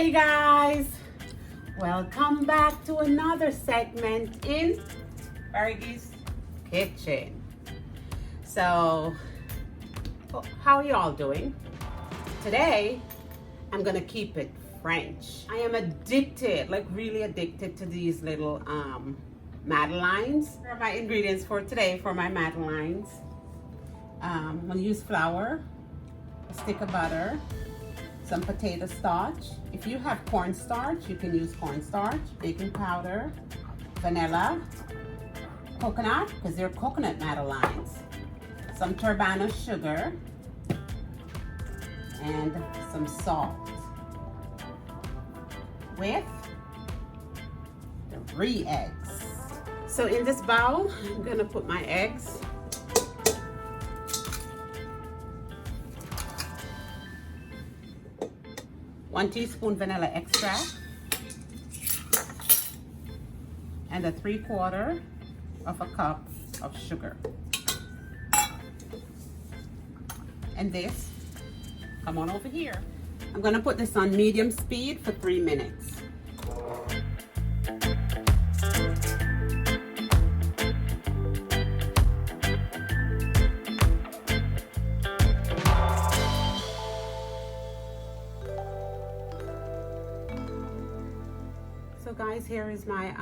Hey guys, welcome back to another segment in Fergie'S kitchen. So, how are you all doing? Today, I'm gonna keep it French. I am addicted, like really addicted to these little madeleines. Here are my ingredients for today for my madeleines. I'm gonna use flour, a stick of butter, some potato starch. If you have cornstarch, you can use cornstarch, baking powder, vanilla, coconut, because they're coconut madeleines, some turbano sugar, and some salt. With 3 eggs. So in this bowl, I'm gonna put my eggs. One teaspoon vanilla extract and 3/4 of a cup of sugar. And this, come on over here. I'm gonna put this on medium speed for 3 minutes. So guys, here is my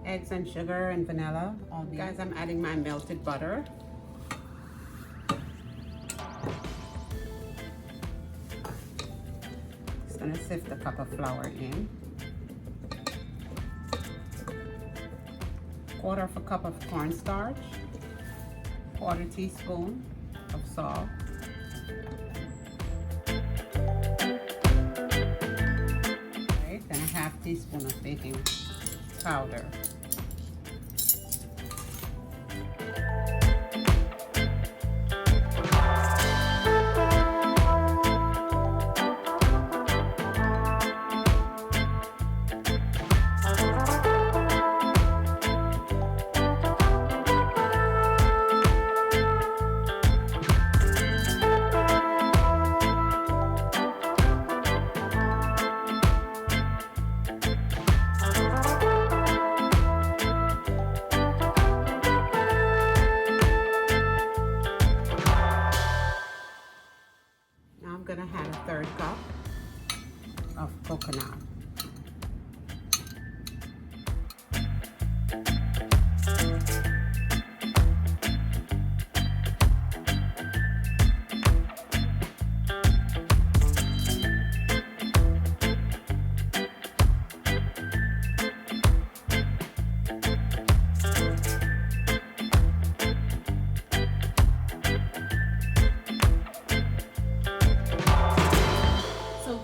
eggs and sugar and vanilla. Guys, I'm adding my melted butter. Just gonna sift a cup of flour in. 1/4 of a cup of cornstarch. 1/4 teaspoon of salt. And a 1/2 teaspoon of baking powder. I'm gonna add a 1/3 cup of coconut.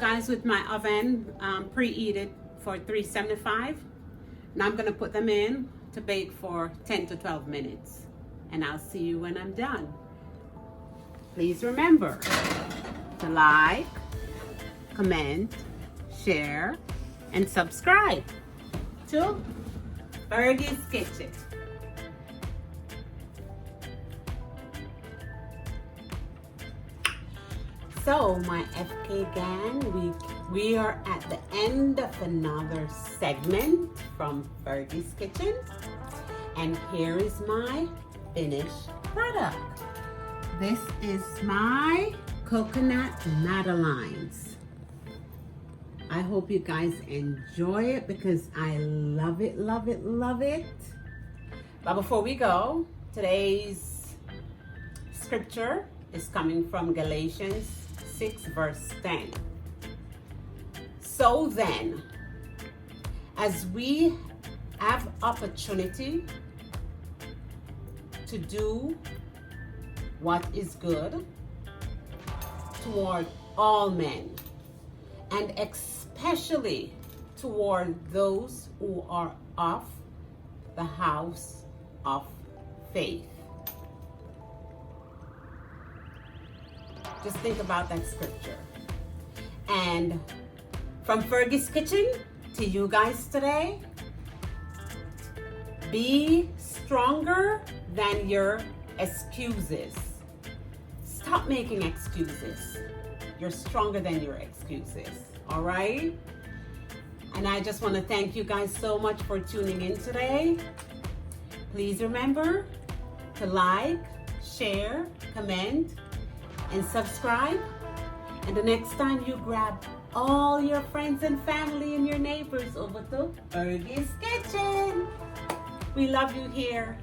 Guys, with my oven preheated for 375, now I'm gonna put them in to bake for 10 to 12 minutes, and I'll see you when I'm done. Please remember to like, comment, share, and subscribe to Fergie'S Kitchen. So my FK gang, we are at the end of another segment from Fergie'S Kitchen, and here is my finished product. This is my coconut madeleines. I hope you guys enjoy it because I love it, love it, love it. But before we go, today's scripture is coming from Galatians 6 verse 10. So then, as we have opportunity to do what is good toward all men, and especially toward those who are of the house of faith. Just think about that scripture. And from Fergie'S Kitchen to you guys today, be stronger than your excuses. Stop making excuses. You're stronger than your excuses. All right? And I just want to thank you guys so much for tuning in today. Please remember to like, share, comment, and subscribe. And the next time you grab all your friends and family and your neighbors over to Fergie's Kitchen. We love you here.